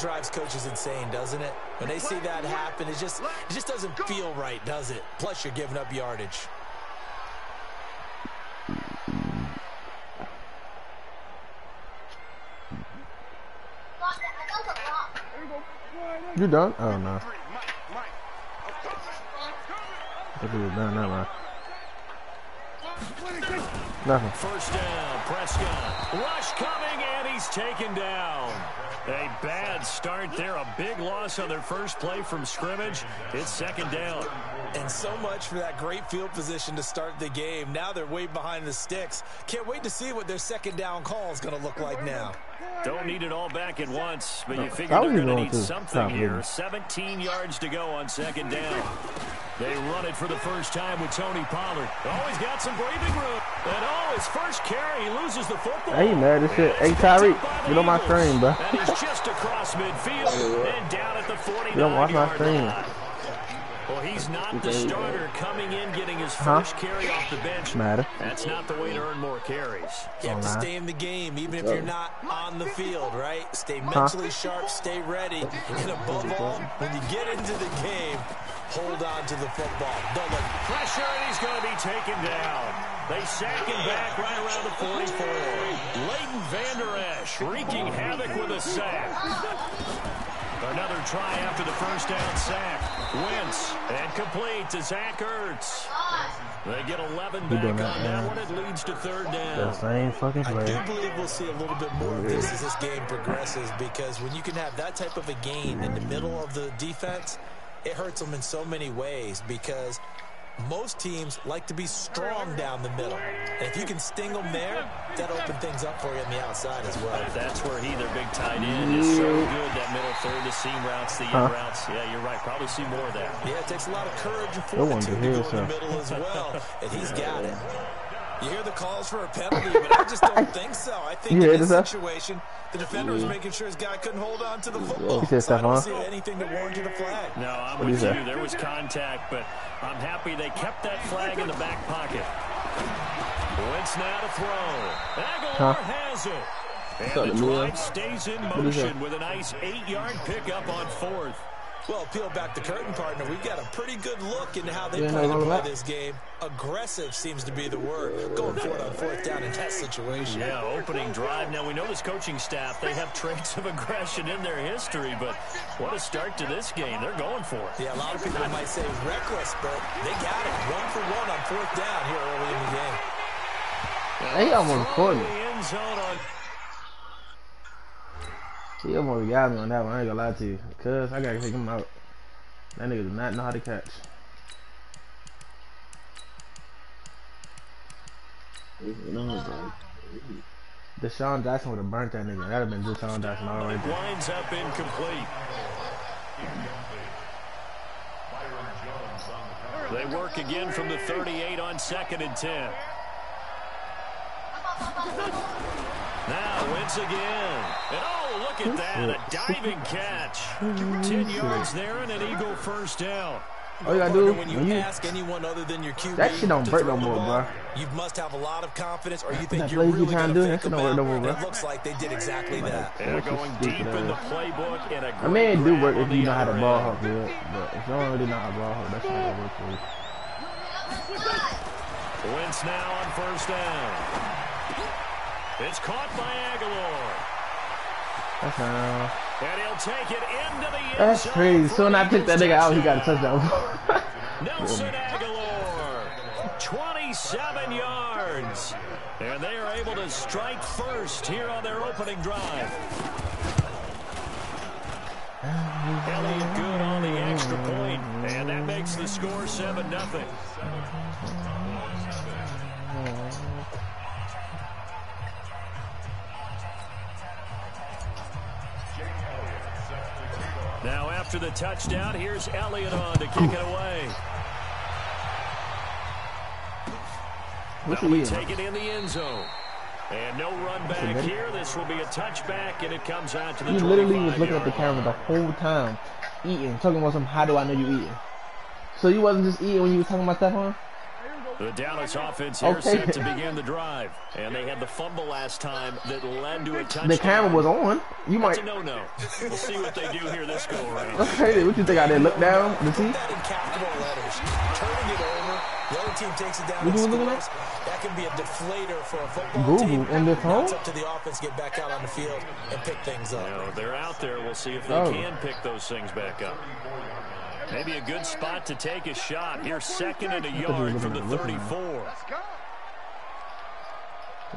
drives coaches insane, doesn't it? When they see that happen, it just doesn't feel right, does it? Plus, you're giving up yardage. You done? Oh no. I think you were done. Never mind. Nothing. First down, Prescott. Rush coming, and he's taken down. A bad start there. A big loss on their first play from scrimmage. It's second down. And so much for that great field position to start the game. Now they're way behind the sticks. Can't wait to see what their second down call is going to look like now. Don't need it all back at once, but you figure they're going to need something here. 17 yards to go on second down. They run it for the first time with Tony Pollard. Oh, he's got some breathing room. And his first carry, he loses the football. Hey, man, this shit. Hey, Tyreek, get on my stream, bro. And he's just across midfield and down at the 49-yard line. You don't watch my stream. Well, he's not the starter coming in, getting his first carry off the bench. That's not the way to earn more carries. You have to stay in the game, even if you're not on the field, right? Stay mentally sharp, stay ready. And above all, when you get into the game, hold on to the football. Don't let pressure, and he's going to be taken down. They sack him back right around the 44. Leighton Vander Esch wreaking havoc with a sack. Another try after the first down sack. Wentz and complete to Zach Ertz. They get 11 back on that one. It leads to third down. The same fucking play. I do believe we'll see a little bit more of this as this game progresses, because when you can have that type of a gain in the middle of the defense, it hurts them in so many ways, because most teams like to be strong down the middle. And if you can sting them there, that opens things up for you on the outside as well. That's where their big tight end, is so good. That middle third, the seam routes, the in routes. Yeah, you're right. Probably see more of that. Yeah, it takes a lot of courage and fortitude to go in the middle as well. And he's got it. You hear the calls for a penalty, but I just don't think so. I think in this situation, the defender was making sure his guy couldn't hold on to the football. So I don't see anything that warranted a flag. No, I'm with you. There was contact, but I'm happy they kept that flag in the back pocket. Wentz now to throw. Aguilar has it. And the drive stays in motion with a nice 8-yard pickup on fourth. Well, peel back the curtain, partner. We've got a pretty good look into how they plan to play this game. Aggressive seems to be the word. Going for it on fourth down in that situation. Yeah, opening drive. Now, we know this coaching staff, they have traits of aggression in their history, but what a start to this game. They're going for it. Yeah, a lot of people might say reckless, but they got it. 1 for 1 on fourth down here early in the game. He almost caught me. He almost got me on that one. I ain't gonna lie to you. Cuz I gotta take him out. That nigga does not know how to catch. Deshaun Jackson would have burnt that nigga. That'd have been Deshaun Jackson all right there. Winds up incomplete. They work again from the 38 on 2nd and 10. Now Wentz again. And oh, look at that. A diving catch. 10 yards there and an Eagle first down. All you gotta do when you ask anyone other than your QB, that shit don't break no more, bro. You must have a lot of confidence, or you think that you're really going to fake them out. No more, it looks like they did exactly that. They're going deep in the playbook. And I mean, it do work if you know how to ball hawk, good. But if you don't really know how to ball hawk, that's not gonna work for you. Wentz now on first down. It's caught by Aguilar. And he'll take it into the end That's zone. crazy. So when I took that nigga out, he got a touchdown. Nelson Aguilar, 27 yards. And they are able to strike first here on their opening drive. Elliott good on the extra point, and that makes the score 7-0. Now after the touchdown, here's Elliott on to kick it away. Now we take it in the end zone. And no run back here. This will be a touchback, and it comes out to the 25-yard line. He literally was looking at the camera the whole time, eating, talking about some, how do I know you eating? So you wasn't just eating when you was talking about Stephon? The Dallas offense here set to begin the drive. And they had the fumble last time that led to a touchdown. The camera was on. You might. That's a no-no. We'll see what they do here this go around. Okay, what you think I did? Look down to see? That in capital letters. Turning it over. The other team takes it down and scores. That can be a deflator for a football team. In the phone? It's up to the offense to get back out on the field and pick things up. You know, they're out there. We'll see if they can pick those things back up. Maybe a good spot to take a shot. Here's 2nd and a yard from the 34.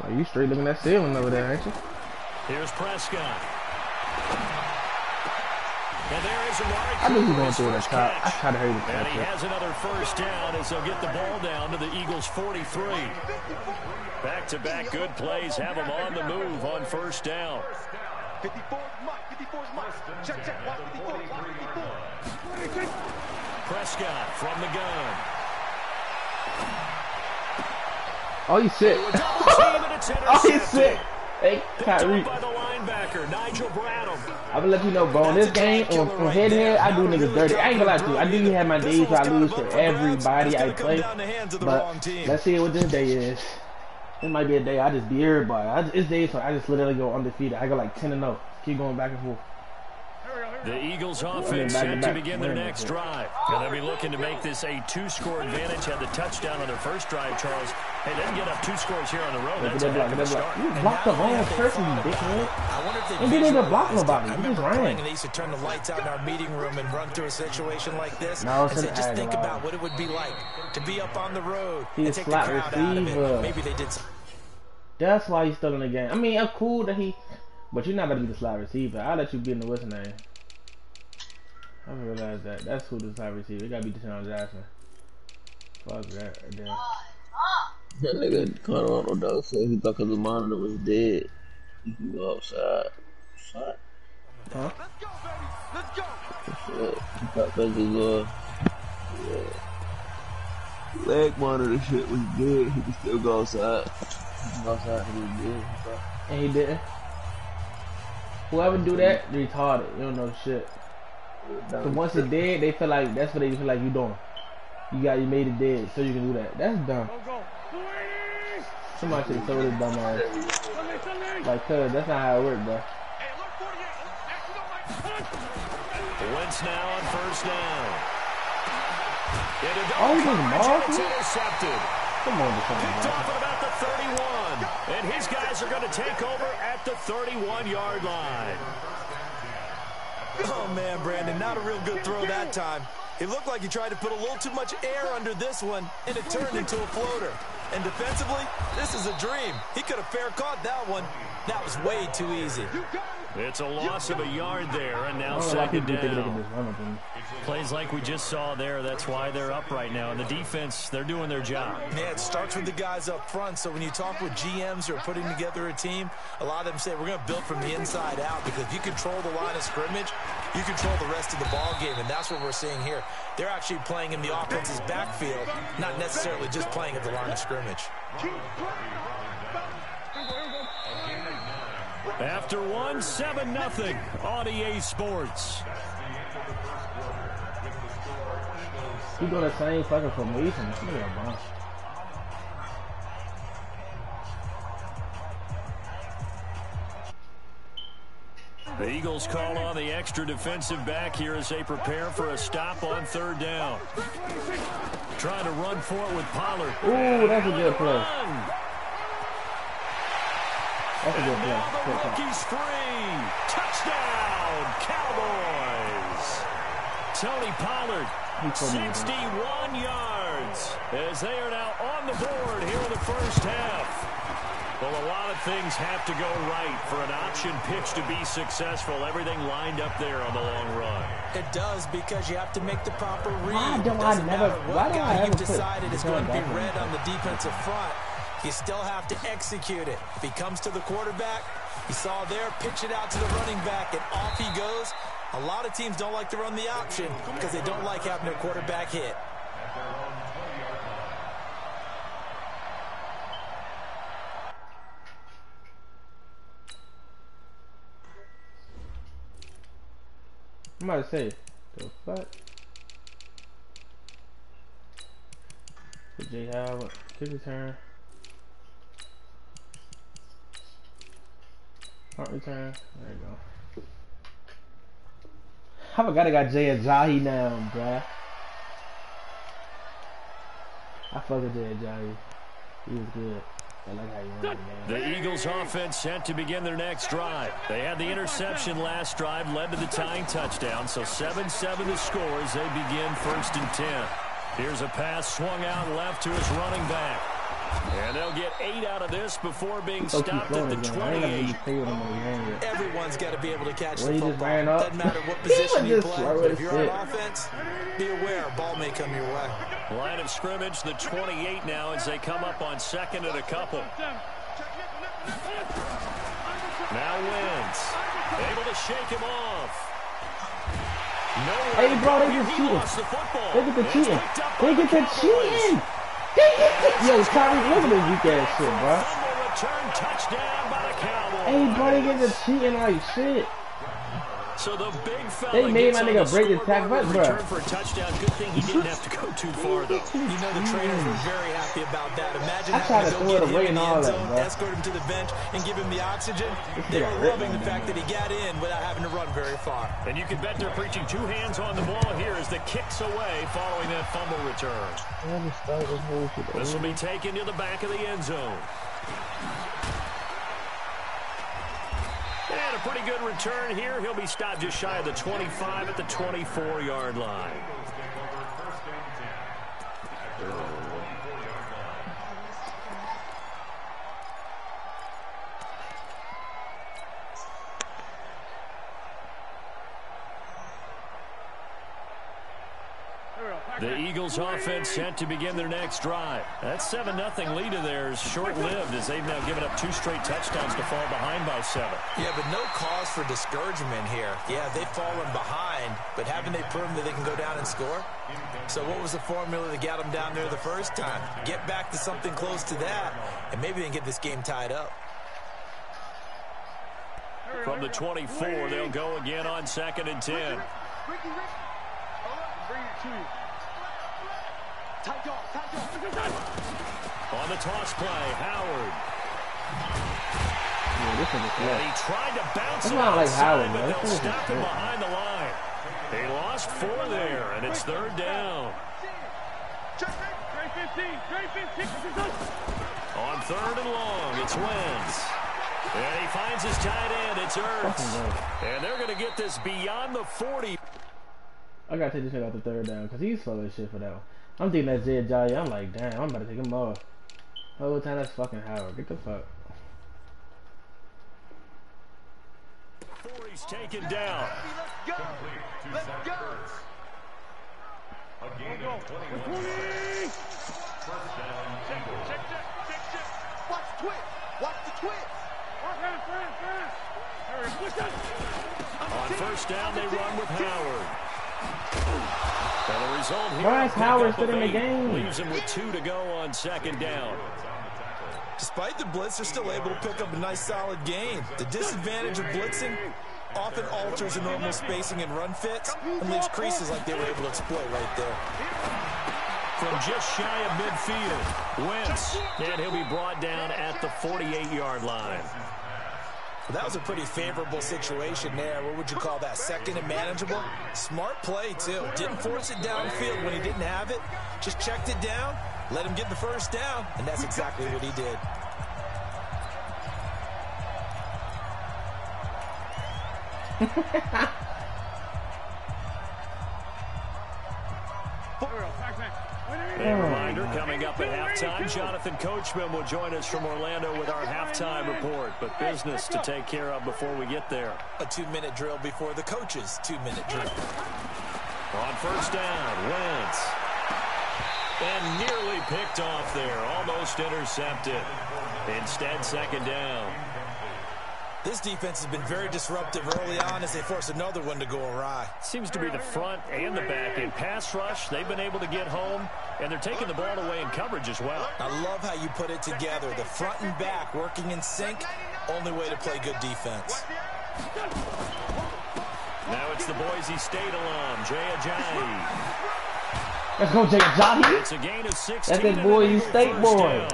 Are you straight looking at ceiling over there, ain't you? Here's Prescott. And there is Amari. I knew he was going through that top. I tried to hurry the catch. And he has another first down as they'll get the ball down to the Eagles' 43. Back-to-back good plays have them on the move on first down. 54 is Mike. Check. 54. Prescott from the gun. Oh, he's sick. Oh, he's sick. Hey, Kyrie. By the linebacker, Nigel Bradham. I'm gonna let you know, bro. In this game, on head, I do niggas dirty. I ain't gonna lie to you. I do have my days where I lose to everybody I play. But let's see what this day is. It might be a day I just beat everybody. It's days where I just literally go undefeated. I go like 10-0. Keep going back and forth. The Eagles offense set to begin their next drive. And they'll be looking to make this a 2-score advantage. Had the touchdown on their first drive, Charles. Hey, they can get up 2 scores here on the road. That's a heck of a start. You blocked the wrong person, you dickhead. And didn't even block nobody. You just ran. And they used to turn the lights out in our meeting room and run through a situation like this. No, and say, just think about what it would be like to be up on the road and take the crowd out of it. Maybe they did something. That's why he's still in the game. I mean, I'm cool that he... But you're not going to be the slot receiver. I'll let you be in the what's name. I realized that. That's who the slot receiver. It got to be Deshaun Jackson. Fuck that right there. That nigga Colorado dog said he thought the monitor was dead. He can go outside. Shot. Huh? Let's go, baby. Let's go. He thought that his leg monitor shit was dead. He could still go outside. He can go outside and he was dead. And he didn't. Whoever do that, they're retarded. You don't know shit. So once it's dead, they feel like that's what they feel like you doing. You made it dead, so you can do that. That's dumb. Somebody should have told this dumb ass. Like, cuz that's not how it works, bro. Wentz now on first down. Oh, he just mauled me? Intercepted. Come on, picked off at about the 31. And his guys are going to take over at the 31-yard line. Oh, man, Brandon, not a real good throw that time. It looked like he tried to put a little too much air under this one, and it turned into a floater. And defensively, this is a dream. He could have fair caught that one. That was way too easy. It's a loss of a yard there, and now second down. Plays like we just saw there, that's why they're up right now. And the defense, they're doing their job. Yeah, it starts with the guys up front. So when you talk with GMs who are putting together a team, a lot of them say, we're going to build from the inside out. Because if you control the line of scrimmage, you control the rest of the ball game. And that's what we're seeing here. They're actually playing in the offense's backfield, not necessarily just playing at the line of scrimmage. After one, 7-0 on EA Sports. He doing the same fucking formation. The Eagles call on the extra defensive back here as they prepare for a stop on third down. Trying to run for it with Pollard. Ooh, that's a good play. That's a good play. Now the rookie's free. Touchdown, Cowboys. Tony Pollard, 61 yards, as they are now on the board here in the first half. Well, a lot of things have to go right for an option pitch to be successful. Everything lined up there on the long run. It does, because you have to make the proper read. Why do I never? Why do I you've ever decided is going to be red on the defensive front? You still have to execute it. If he comes to the quarterback, you saw there, pitch it out to the running back, and off he goes. A lot of teams don't like to run the option because they don't like having their quarterback hit. I'm about to say, the fuck? J. Howard. Kick return. Punt return. There you go. I forgot I got Jay Ajayi now, bruh. I fuck with Jay Ajayi. He was good. I like how he won the game. The Eagles offense set to begin their next drive. They had the interception last drive, led to the tying touchdown. So 7-7 the score as they begin 1st and 10. Here's a pass swung out left to his running back. And they'll get 8 out of this before being stopped at the 28. Everyone's got to be able to catch the football. Doesn't matter what position you play. But if you're on offense, be aware, a ball may come your way. Line of scrimmage, the 28 now as they come up on 2nd and a couple. Now Wentz, able to shake him off. Hey, bro, they get cheating. They get the cheating. They get the cheating. Yo, Kyrie, look at this weak ass shit, bro. Hey, bro, they get the cheating like shit. So the big fella they made my nigga break his tackle, bro. For a touchdown. Good thing he didn't have to go too far, though. You know the trainers were very happy about that. Imagine having to go get him in the end zone, escort him to the bench, and give him the oxygen. They were loving the fact that he got in without having to run very far. And you can bet they're preaching 2 hands on the ball here as the kick's away following that fumble return. This will be taken to the back of the end zone. And a pretty good return here. He'll be stopped just shy of the 25 at the 24-yard line. The Eagles offense set to begin their next drive. That 7-0 lead of theirs short-lived as they've now given up 2 straight touchdowns to fall behind by 7. Yeah, but no cause for discouragement here. Yeah, they've fallen behind, but haven't they proven that they can go down and score? So what was the formula that got them down there the first time? Get back to something close to that, and maybe they can get this game tied up. From the 24, they'll go again on 2nd and 10. On the toss play, Howard. Yeah, this is and he tried to bounce it. That's not like Howard, but man. they'll stop him behind the line. He lost 4 there, and it's 3rd down. On 3rd and long, it's Wentz. And he finds his tight end. It's Ertz. And they're going to get this beyond the 40. I got to take this shit out the 3rd down because he's slow as shit for that one. I'm thinking that's Jay Ajayi. I'm like, damn, I'm about to take him off. The whole time that's fucking Howard. Get the fuck. 40's taken down. Let's go. A gain of 21. First down, check. Watch the twist. Watch the twist. On first down, they run with Howard. And the result here, why is Howard still in the game? Leaves him with 2 to go on 2nd down. Despite the blitz, they're still able to pick up a nice solid gain. The disadvantage of blitzing often alters the normal spacing and run fits and leaves creases like they were able to exploit right there. From just shy of midfield, Wentz, and he'll be brought down at the 48-yard line. Well, that was a pretty favorable situation there. What would you call that? 2nd and manageable? Smart play, too. Didn't force it downfield when he didn't have it. Just checked it down, let him get the first down, and that's exactly what he did. A reminder, coming up at halftime, Jonathan Coachman will join us from Orlando with our halftime report. But business to take care of before we get there. A 2-minute drill before the coach's 2-minute drill. On first down, Wentz. And nearly picked off there, almost intercepted. Instead, 2nd down. This defense has been very disruptive early on as they force another one to go awry. Seems to be the front and the back. In pass rush, they've been able to get home, and they're taking the ball away in coverage as well. I love how you put it together. The front and back working in sync, only way to play good defense. Now it's the Boise State alum, Jay Ajayi. Let's go, Jay Johnny. It's a gain of 16. That's that boy, you state boy.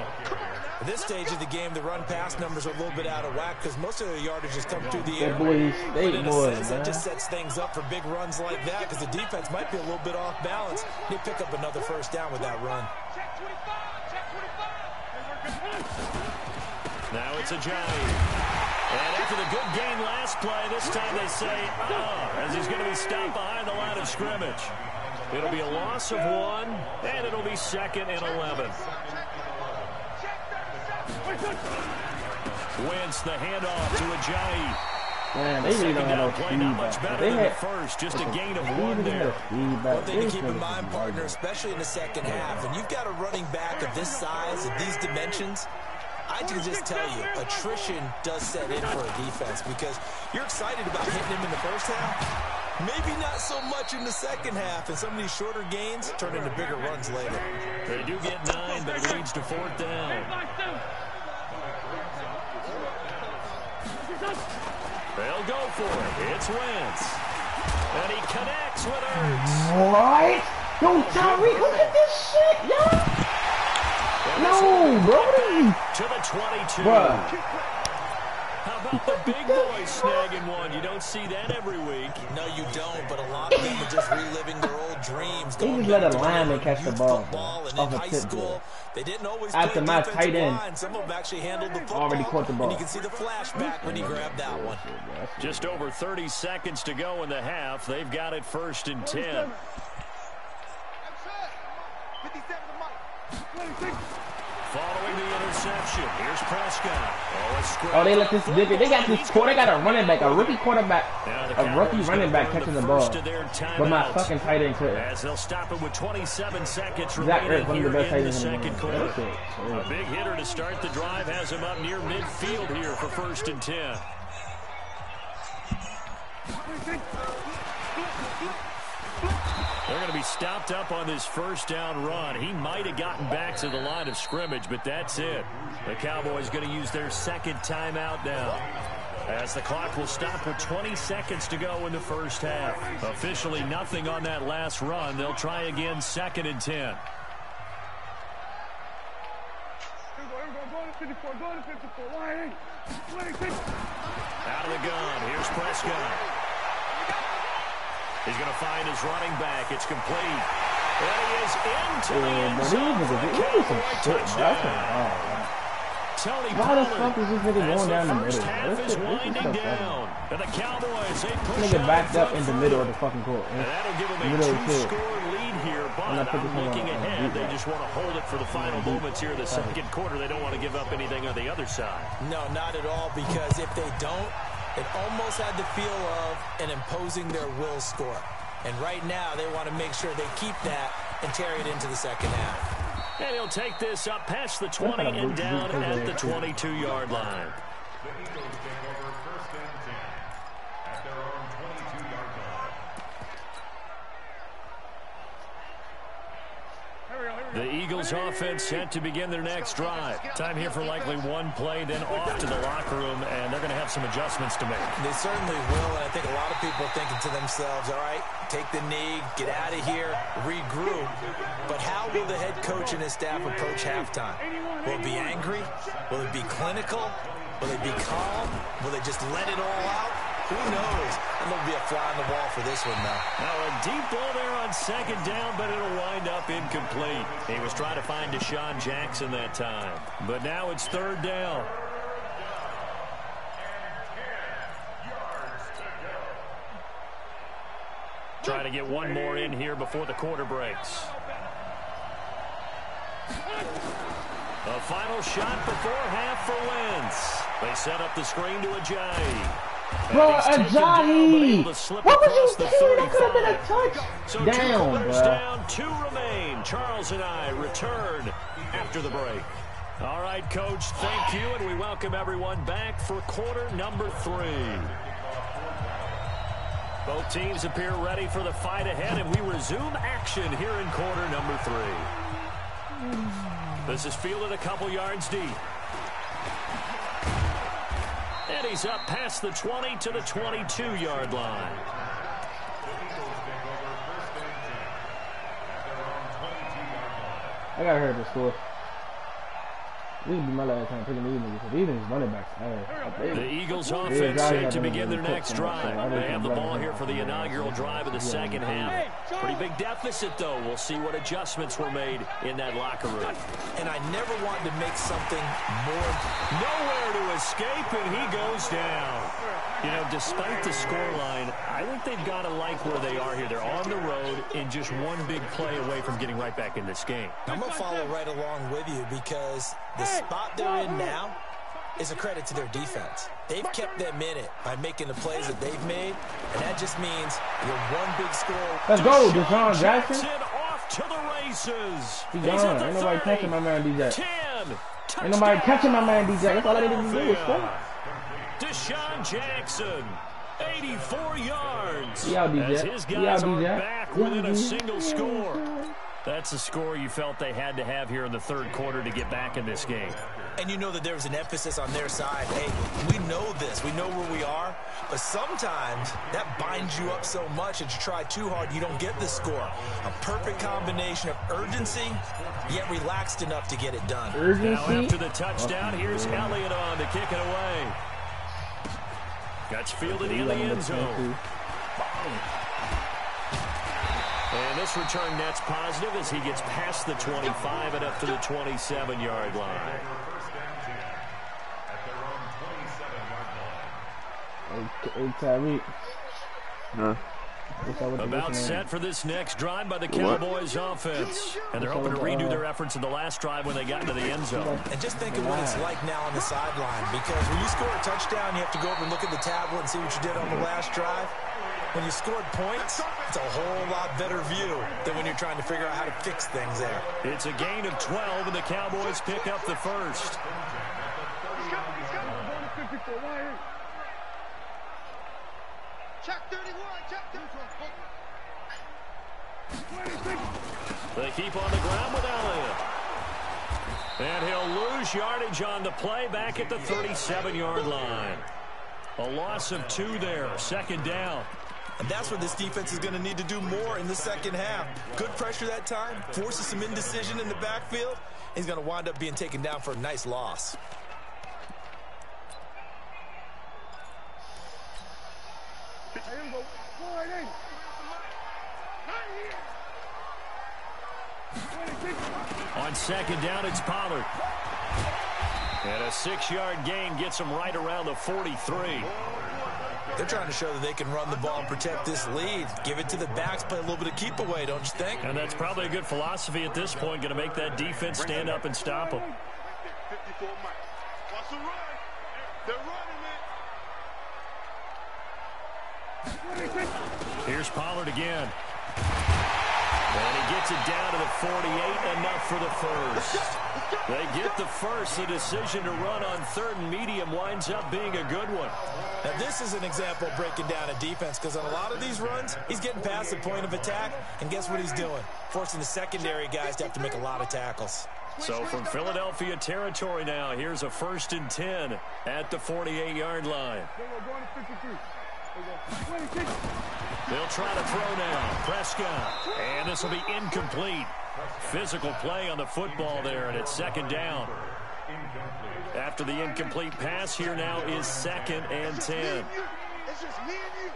At this stage of the game, the run-pass numbers are a little bit out of whack because most of the yardage has come through the air. That boy, you state boy, man. That just sets things up for big runs like that because the defense might be a little bit off balance. They pick up another first down with that run. Now it's a Johnny. And after the good game last play, this time they say, as he's going to be stopped behind the line of scrimmage. It'll be a loss of 1, and it'll be 2nd and 11. Wentz the handoff to Ajayi. Man, they really don't have no play not much better they than had the first, just a gain of 1 there. One thing to keep in mind, partner, especially in the second half, and you've got a running back of this size, of these dimensions, I can just tell you, attrition does set in for a defense because you're excited about hitting him in the first half. Maybe not so much in the second half, and some of these shorter gains turn into bigger runs later. They do get 9, but it leads to 4th down. They'll go for it. It's Wentz. And he connects with Ertz. What? Yo, Tyreek, look at this shit, yo. No, bro. To the 22. Bruh. How about the big boys snagging one? You don't see that every week. No, you don't, but a lot of them are just reliving their old dreams. They just let a lineman catch the ball and off in a high tip school, ball. they didn't always After play my defensive tight end line. Some of them actually handled the football. already caught the ball. And you can see the flashback when he grabbed that one. Just over 30 seconds to go in the half. They've got it 1st and 10. Following the interception, here's Prescott. Oh, they let this nigga. They got this. They got a running back, a rookie quarterback, a rookie running back catching the ball. But my fucking tight end couldn't. As they'll stop it with 27 seconds Zach remaining Ertz, one of the here best tight in the ends in the second world. quarter. A big hitter to start the drive has him up near midfield here for 1st and 10. They're going to be stopped up on this first down run. He might have gotten back to the line of scrimmage, but that's it. The Cowboys going to use their 2nd timeout now, as the clock will stop with 20 seconds to go in the first half. Officially nothing on that last run. They'll try again 2nd and 10. Out of the gun. Here's Prescott. He's going to find his running back. It's complete. And he is into the end zone. Touchdown. Tony Why the fuck is this nigga going down the middle? Half is winding down. And the Cowboys, they push nigga backed up in the middle of the fucking court. and that'll give them a 2-score lead here, but I'm looking ahead. They just want to hold it for the final moments here in the second quarter. They don't want to give up anything on the other side. No, not at all, because if they don't, it almost had the feel of an imposing their will score. And right now, they want to make sure they keep that and carry it into the second half. And he'll take this up past the 20 and down at the 22-yard line. The Eagles offense set to begin their next drive. Time here for likely one play, then off to the locker room, and they're going to have some adjustments to make. They certainly will, and I think a lot of people are thinking to themselves, all right, take the knee, get out of here, regroup. But how will the head coach and his staff approach halftime? Will it be angry? Will it be clinical? Will they be calm? Will they just let it all out? Who knows? And there'll be a fly on the wall for this one, though. Now a deep ball there on 2nd down, but it'll wind up incomplete. He was trying to find Deshaun Jackson that time. But now it's 3rd down. Trying to get one more in here before the quarter breaks. A final shot before half for Wentz. They set up the screen to Ajayi. Bro, Ajayi! What was you doing? That could have been a touch. So Down, bro. Down, 2 remain. Charles and I return after the break. All right, Coach, thank you, and we welcome everyone back for quarter number 3. Both teams appear ready for the fight ahead, and we resume action here in quarter number 3. This is fielded a couple yards deep. And he's up past the 20 to the 22-yard line. I got hurt to score. This would be my last time picking these niggas. These niggas running backs. The Eagles offense set to begin their next drive. They have the ball here for the inaugural drive of the second half. Pretty big deficit, though. We'll see what adjustments were made in that locker room. And I never wanted to make something more. Nowhere to escape, and he goes down. You know, despite the scoreline, I think they've got to like where they are here. They're on the road and just one big play away from getting right back in this game. I'm going to follow right along with you because the spot they're in now is a credit to their defense. They've kept them in it by making the plays that they've made, and that just means you're one big score. Let's go, Deshaun Jackson. Off to the races. He's gone. Ain't nobody catching my man DJ. Ain't nobody catching my man DJ. That's all I need to do is score. Deshaun Jackson, 84 yards. Yeah, as his guys are back within a single score. That's a score you felt they had to have here in the third quarter to get back in this game. And you know that there was an emphasis on their side. Hey, we know this. We know where we are. But sometimes that binds you up so much that you try too hard, you don't get the score. A perfect combination of urgency, yet relaxed enough to get it done. Urgency? Now after the touchdown, here's Elliott on to kick it away. Gets fielded in the end zone. And this return net's positive as he gets past the 25 and up to the 27-yard line. Hey, Tyreek. Huh? About set for this next drive by the Cowboys offense. And they're hoping to redo their efforts in the last drive when they got into the end zone. And just think of what it's like now on the sideline, because when you score a touchdown, you have to go over and look at the tablet and see what you did on the last drive. When you scored points, it's a whole lot better view than when you're trying to figure out how to fix things there. It's a gain of 12, and the Cowboys pick up the first. Check 31, check 31. They keep on the ground with Elliott. And he'll lose yardage on the play back at the 37-yard line. A loss of 2 there, second down. And that's what this defense is going to need to do more in the second half. Good pressure that time, forces some indecision in the backfield. He's going to wind up being taken down for a nice loss. On second down, it's Pollard. And a 6-yard gain gets him right around the 43. They're trying to show that they can run the ball and protect this lead. Give it to the backs, play a little bit of keep away, don't you think? And that's probably a good philosophy at this point, going to make that defense stand up and stop them. 54 Mike. Watch the run. They're running it. Here's Pollard again. And he gets it down to the 48, enough for the first. They get the first. The decision to run on third and medium winds up being a good one. Now, this is an example of breaking down a defense, because on a lot of these runs, he's getting past the point of attack, and guess what he's doing? Forcing the secondary guys to have to make a lot of tackles. So from Philadelphia territory now, here's a 1st and 10 at the 48-yard line. They'll try to throw now. Prescott. And this will be incomplete. Physical play on the football there, and it's second down. After the incomplete pass, here now is 2nd and 10. It's just me and you.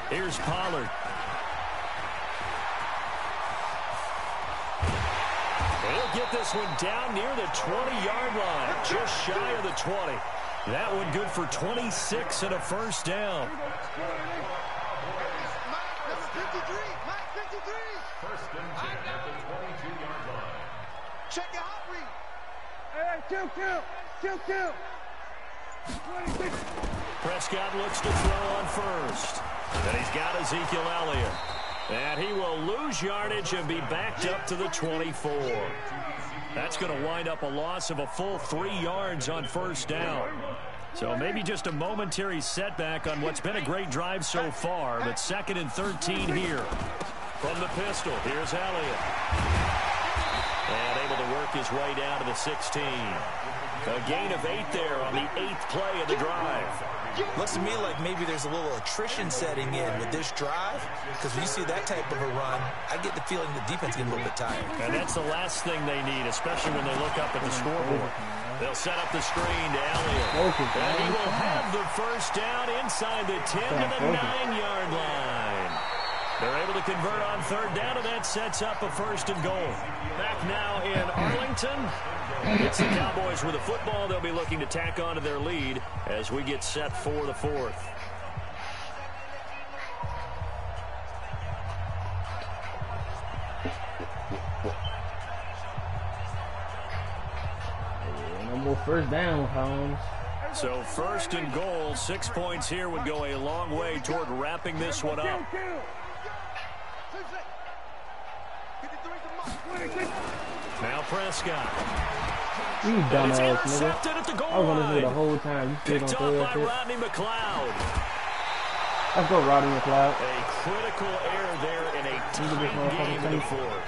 Here's Pollard. He'll get this one down near the 20-yard line, just shy of the 20. That one good for 26 and a first down. Mike, number 53. Mike, 53. First and 10 at the 22-yard line. Check your hot read. Kill. 26. Prescott looks to throw on first. And he's got Ezekiel Elliott. And he will lose yardage and be backed up to the 24. That's going to wind up a loss of a full 3 yards on first down. So maybe just a momentary setback on what's been a great drive so far, but 2nd and 13 here. From the pistol, here's Elliott. And able to work his way down to the 16. A gain of 8 there on the 8th play of the drive. Looks to me like maybe there's a little attrition setting in with this drive, because when you see that type of a run, I get the feeling the defense getting a little bit tired. And that's the last thing they need, especially when they look up at the scoreboard. They'll set up the screen to Elliott. And he will have the first down inside the 10 to the 9-yard line. They're able to convert on 3rd down, and that sets up a 1st and goal. Back now in Arlington. It's the Cowboys with the football. They'll be looking to tack on to their lead as we get set for the 4th. No more first down, Holmes. So 1st and goal, 6 points here would go a long way toward wrapping this one up. Now Prescott. You dumbass nigga. At the goal I was on this nigga the line. whole time. You still Picked gonna throw off that by shit? Rodney McLeod. Let's go, Rodney McLeod. A critical error there in a tie game in the 4th.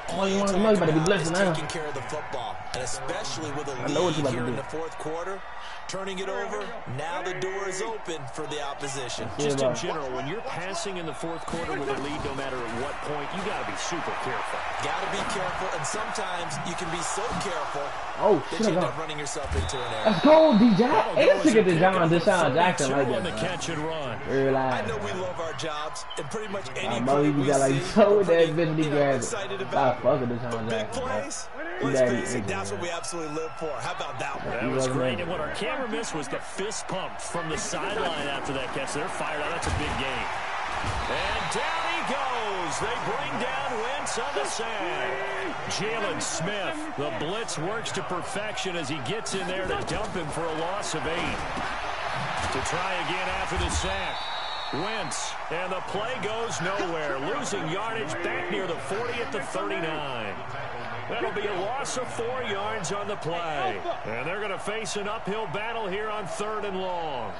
All you want to know, you better be blessed now. Taking care of the football, and especially with a I know what you lead about to here in do. the 4th quarter, turning it over, now the door is open for the opposition. Just in general, when you're passing in the 4th quarter with a lead, no matter at what point, you got to be super careful. Got to be careful, and sometimes you can be so careful that Shit, you end I up running yourself into an error. Let's go, DJ. Let's get the Deshaun Jackson like on that. the catch and run. I know we love our jobs, and pretty much any play You we got like see, so we're that pretty, bitch he grabbed. excited Stop about. fucking Deshaun Big Jackson. plays, bro. let's That face is it, that's what we absolutely live for. How about that one? That He was wasn't great. there. And what our camera missed was the fist pump from the sideline after that catch. They're fired out. That's a big game. And down he goes. They bring down Wentz on the sack. Jalen Smith, the blitz works to perfection as he gets in there to dump him for a loss of 8. To try again after the sack. Wentz, and the play goes nowhere. Losing yardage back near the 40 at the 39. That'll be a loss of 4 yards on the play. And they're going to face an uphill battle here on 3rd and long.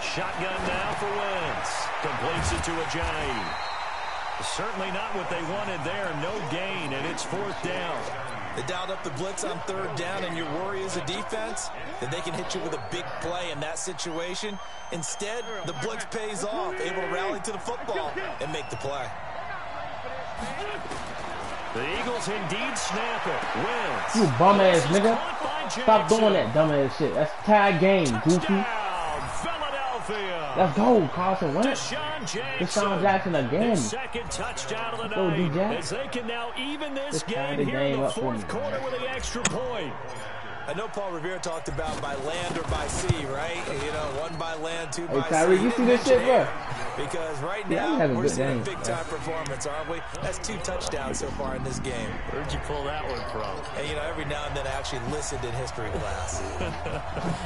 Shotgun now for Wentz. Completes it to Ajayi. Certainly not what they wanted there. No gain, and it's 4th down. They dialed up the blitz on 3rd down, and your worry as a defense that they can hit you with a big play in that situation. Instead, the blitz pays off, able to rally to the football and make the play. The Eagles indeed snap it. Wentz. You bum ass This is nigga. caught by Stop doing Jackson. that dumb ass shit. That's tie game, goofy. Touchdown, Philadelphia. Let's go, Carson Wentz. Deshaun Jackson again. His 2nd touchdown of the Go, night. DJ. As they can now even this Just tie game the here in game the up for 4th me, quarter man. with the extra point. I know Paul Revere talked about by land or by sea, right? You know, 1 by land, 2 by Tyreek, sea. you see this shit, bro? Because right Yeah, I'm now, having a we're good seeing a game, big-time performance, aren't we? That's 2 touchdowns so far in this game. Where'd you pull that one from? And, you know, every now and then I actually listened in history class.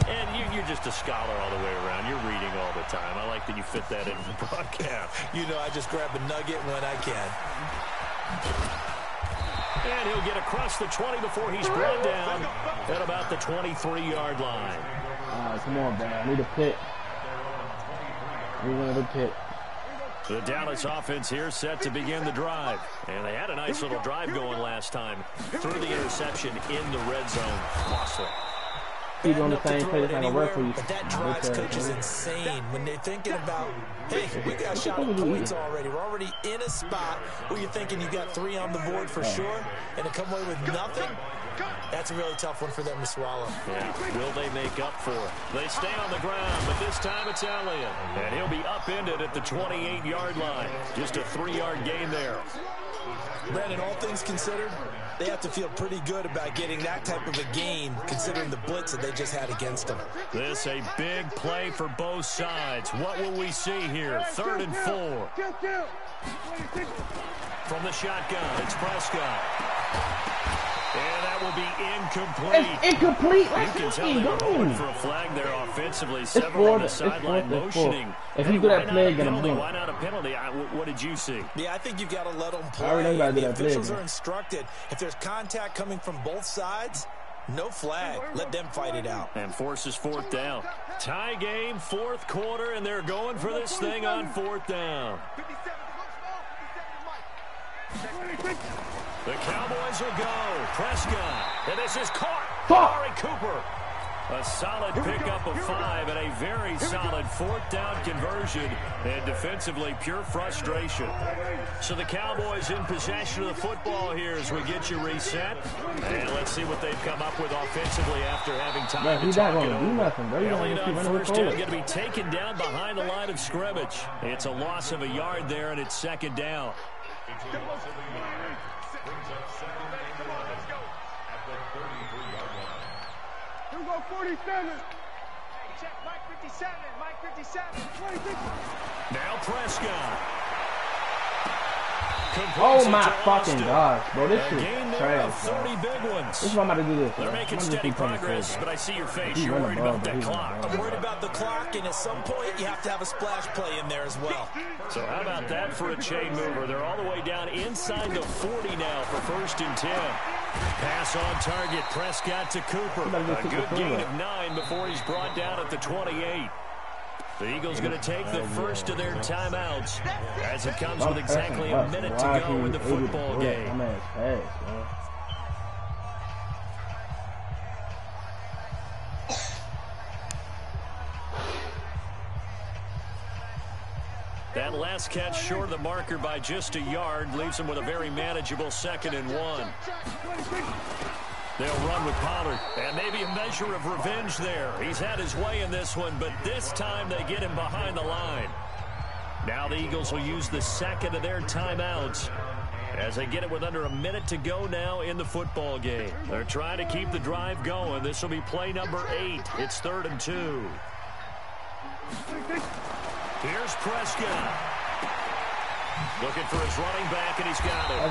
And you're just a scholar all the way around. You're reading all the time. I like that you fit that into the broadcast. You know, I just grab a nugget when I can. And he'll get across the 20 before he's brought down at about the 23-yard line. Come on, bro. I need a pick. We wanted a pick. The Dallas offense here set to begin the drive. And they had a nice little drive going last time. Threw the interception in the red zone. Costly. Keep on the Enough to same throw place. it It's not gonna work for anywhere, you. But that drives coaches insane when they're thinking about, hey, we got shot at points already. We're already in a spot where you're thinking you got 3 on the board for sure, and to come away with nothing, that's a really tough one for them to swallow. Yeah, will they make up for it? They stay on the ground, but this time it's Elliott. And he'll be upended at the 28-yard line. Just a 3-yard gain there. Brandon, all things considered, they have to feel pretty good about getting that type of a gain, considering the blitz that they just had against them. This a big play for both sides. What will we see here? 3rd and 4. From the shotgun, it's Prescott. And that will be incomplete. It's incomplete. You Let's can tell fucking they were hoping go. for a flag there offensively. It's Several on the fourth, sideline it's fourth. motioning. If Hey, you do that why play not a again, I'm penalty? doing it. Why not a penalty? What did you see? Yeah, I think you've got to let them play. I already know about The that play officials again. are instructed. If there's contact coming from both sides, no flag. Let them fight it out. And forces 4th down. Tie game, 4th quarter, and they're going for this thing on 4th down. The Cowboys will go. Prescott. And this is caught. Amari Cooper. A solid pickup of 5 and a very solid 4th down conversion. And defensively, pure frustration. So the Cowboys in possession of the football here as we get you reset. And let's see what they've come up with offensively after having time to talk it over. Elliott on first down, going to be taken down behind the line of scrimmage. It's a loss of a yard there, and it's 2nd down. Brings up 2nd and 11 at the 33-yard line. Here we go, 47. Check, Mike 57, Mike 57, 26. Now Prescott. Oh my fucking gosh, bro, this shit is trash, 30 big ones. This is why I'm about to do this. They're making steady progress, but I see your face. You're worried about that clock. I'm worried about the clock, and at some point, you have to have a splash play in there as well. So how about that for a chain mover? They're all the way down inside the 40 now for 1st and 10. Pass on target, Prescott to Cooper. A good gain of 9 before he's brought down at the 28. The Eagles going to take the first of their timeouts as it comes with exactly a minute to go in the football game. That last catch short of the marker by just a yard leaves them with a very manageable 2nd and 1. They'll run with Pollard, and maybe a measure of revenge there. He's had his way in this one, but this time they get him behind the line. Now the Eagles will use the 2nd of their timeouts as they get it with under a minute to go now in the football game. They're trying to keep the drive going. This will be play number 8. It's 3rd and 2. Here's Prescott. Looking for his running back, and he's got it.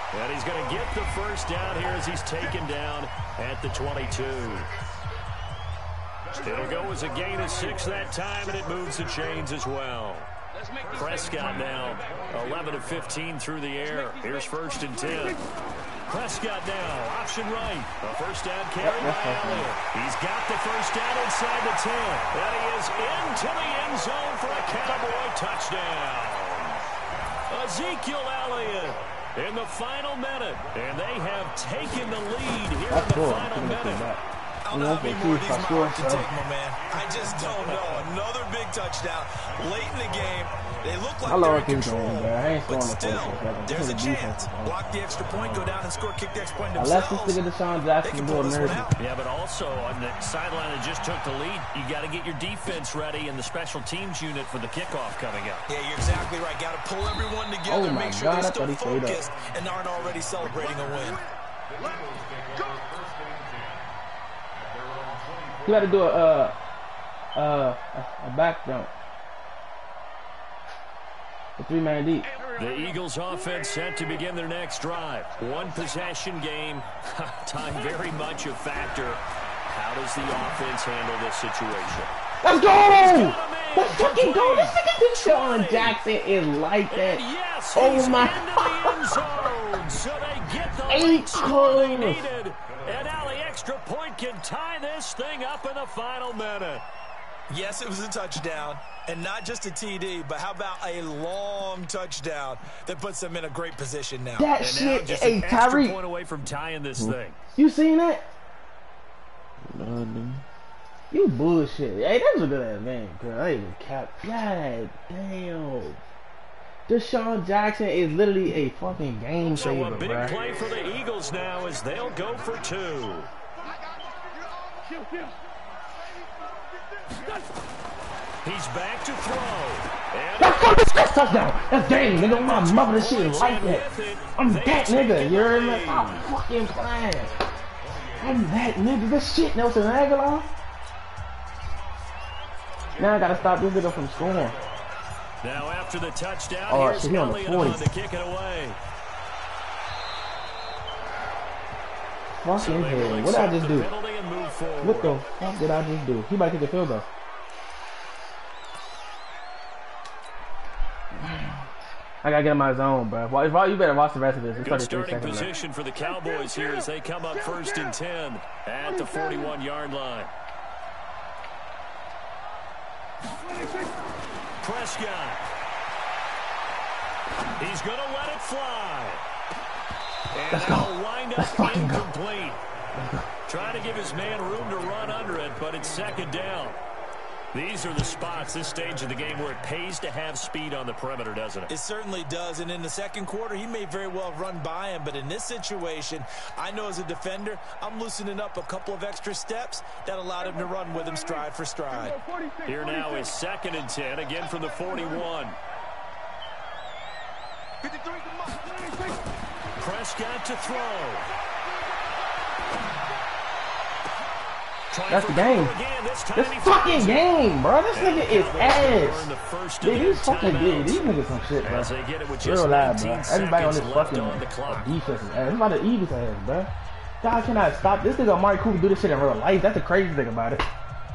And he's going to get the first down here as he's taken down at the 22. It'll go as a gain of 6 that time, and it moves the chains as well. Prescott now 11 of 15 through the air. Here's 1st and 10. Prescott now, option right. A first down carry by Elliott. He's got the first down inside the 10. And he is into the end zone for a Cowboy touchdown. Ezekiel Elliott in the final minute. And they have taken the lead here in the final minute. I don't know how many more of these might have to take, my man. I just don't know. Another big touchdown late in the game. They look like they're in control, but still, there's a chance. Block the extra point, go down and score, kick the extra point themselves. Let's look at Deshaun Jackson do a miracle. Yeah, but also on the sideline that just took the lead, you got to get your defense ready and the special teams unit for the kickoff coming up. Yeah, you're exactly right. Got to pull everyone together, make sure they're still focused and aren't already celebrating a win. You got to do a back jump. A 3-man deep. The Eagles offense set to begin their next drive. One possession game. Time very much a factor. How does the offense handle this situation? Let's go! Let's fucking go! This nigga Deshaun Jackson is like that. Yes, oh my God! So they get the late score they needed. And now the extra point can tie this thing up in the final minute. Yes, it was a touchdown, and not just a TD, but how about a long touchdown that puts them in a great position now. That and shit, just hey, an extra Tyree. point away from tying this thing. You seen that? No. You bullshit. Hey, that was a good ass game, girl. I ain't even cap. God damn. Deshaun Jackson is literally a fucking game saver, So a big bro. play for the Eagles now as they'll go for 2. He's back to throw. That's touchdown. That's game, nigga. My mother, this shit is like that. I'm that nigga. You heard me? I'm fucking playing. I'm that nigga. This shit, Nelson Aguilar. Now I gotta stop this nigga from scoring. Now after the touchdown, here's Elliott on to kick it away. Fucking hell. What did I just do? What the fuck did I just do? He might take a field goal. I gotta get in my zone, bro. You better watch the rest of this. It's Good starting position for the Cowboys here as they come up 1st and 10 at the 41-yard line. Prescott. He's going to let it fly. And Let's that'll go. wind Let's up fucking go. incomplete. Trying to give his man room to run under it, but it's second down. These are the spots, this stage of the game, where it pays to have speed on the perimeter, doesn't it? It certainly does, and in the second quarter, he may very well run by him, but in this situation, I know as a defender, I'm loosening up a couple of extra steps that allowed him to run with him stride for stride. Here now is 2nd and 10, again from the 41. Prescott to throw. That's the game. This fucking game, bro. This nigga is ass. Dude, he's fucking good. These niggas some shit, bro. Real live, bro. Everybody on this fucking defense is ass. Everybody the Eagles ass, bro. God cannot stop. This nigga Amari Cooper do this shit in real life. That's the crazy thing about it.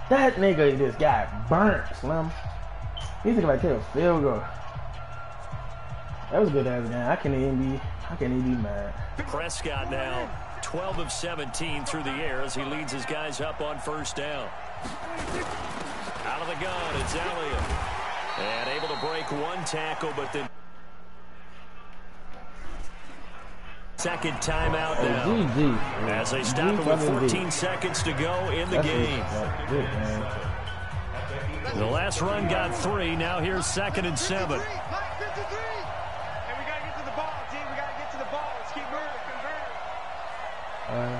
That nigga just got burnt, Slim. These niggas like take a field goal. That was a good ass game. I can't even be mad. Prescott now 12 of 17 through the air as he leads his guys up on first down. Out of the gun, it's Elliott. And able to break one tackle, but then second timeout now. As they stop it with 14 seconds to go in the game. The last run got 3. Now here's 2nd and 7. Hey,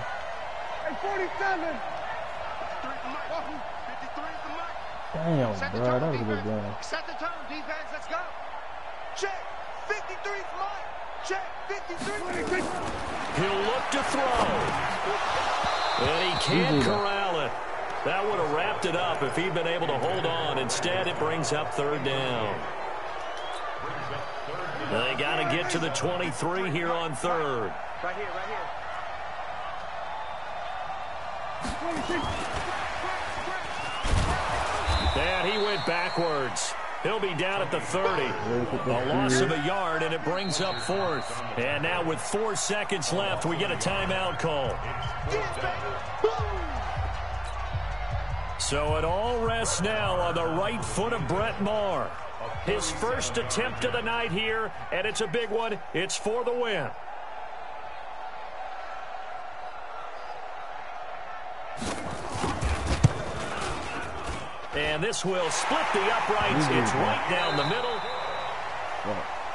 47. Damn, bro, that was a good game. Set the tone, defense. Let's go. Check. 53's Mike. Check. 53. He'll look to throw. And he can't corral it. That would have wrapped it up if he'd been able to hold on. Instead, it brings up 3rd down. They got to get to the 23 here on 3rd. Right here, right here. And he went backwards. He'll be down at the 30. A loss of a yard, and it brings up 4th. And now with 4 seconds left, we get a timeout call. So it all rests now on the right foot of Brett Maher. His first attempt of the night here, and it's a big one. It's for the win. And this will split the uprights. It's right down the middle.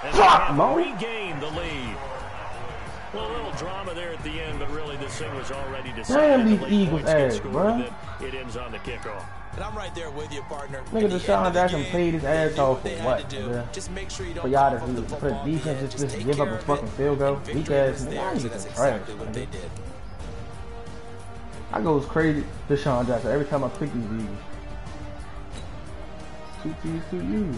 And they have regained the lead. Well, a little drama there at the end, but really this thing was already decided. Damn, these Eagles ass, bro. It ends on the kickoff. And I'm right there with you, partner. Nigga, Deshaun Jackson played his ass off for what, bro? Just make sure you don't For y'all to do, for the defense just give up a fucking field goal. Weak ass nigga. I get some trash. I goes crazy Deshaun Jackson every time I pick these Eagles. 2 T's, 2 U's.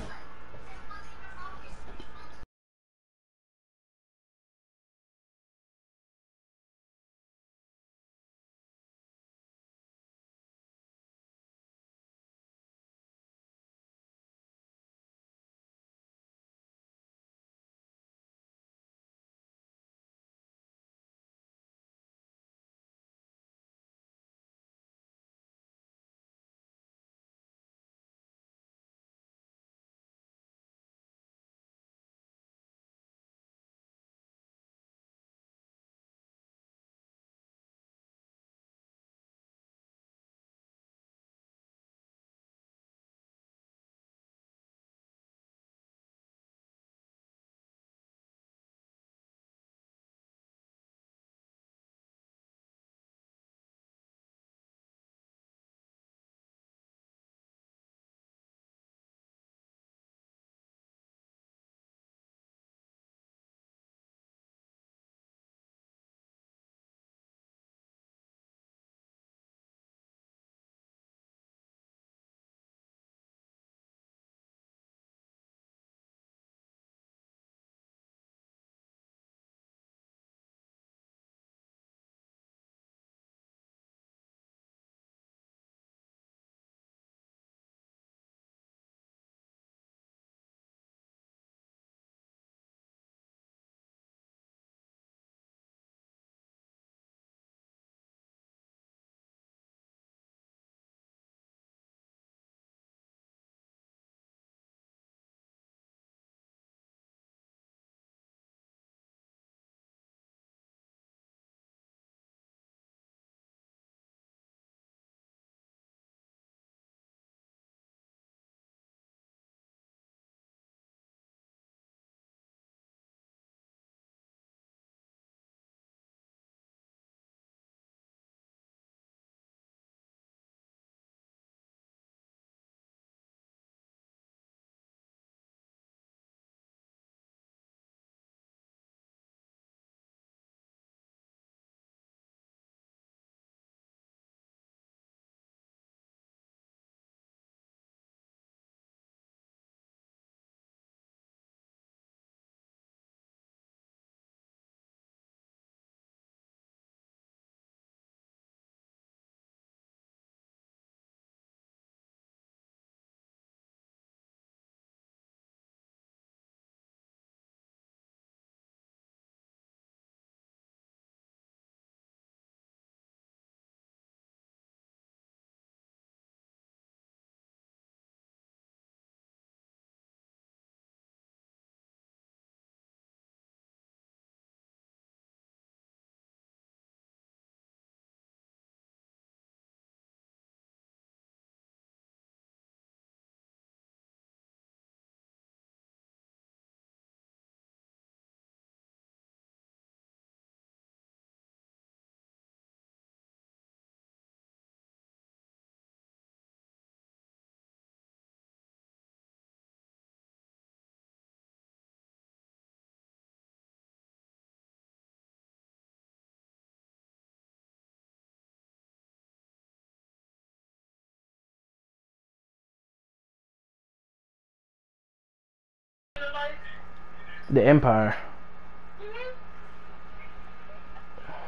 The Empire.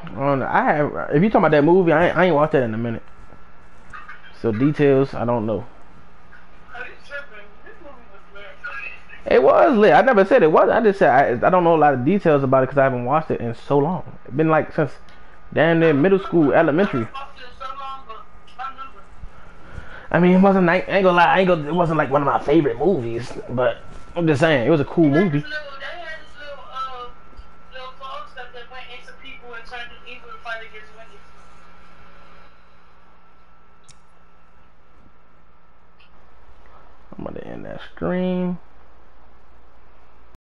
I don't know. I have. If you talking about that movie, I ain't watched that in a minute. So details, I don't know. It was lit. I never said it was. I just said I don't know a lot of details about it because I haven't watched it in so long. It's been like since damn near middle school, elementary. I mean, it wasn't. I ain't gonna lie. It wasn't like one of my favorite movies, but I'm just saying it was a cool movie. I'm gonna end that stream.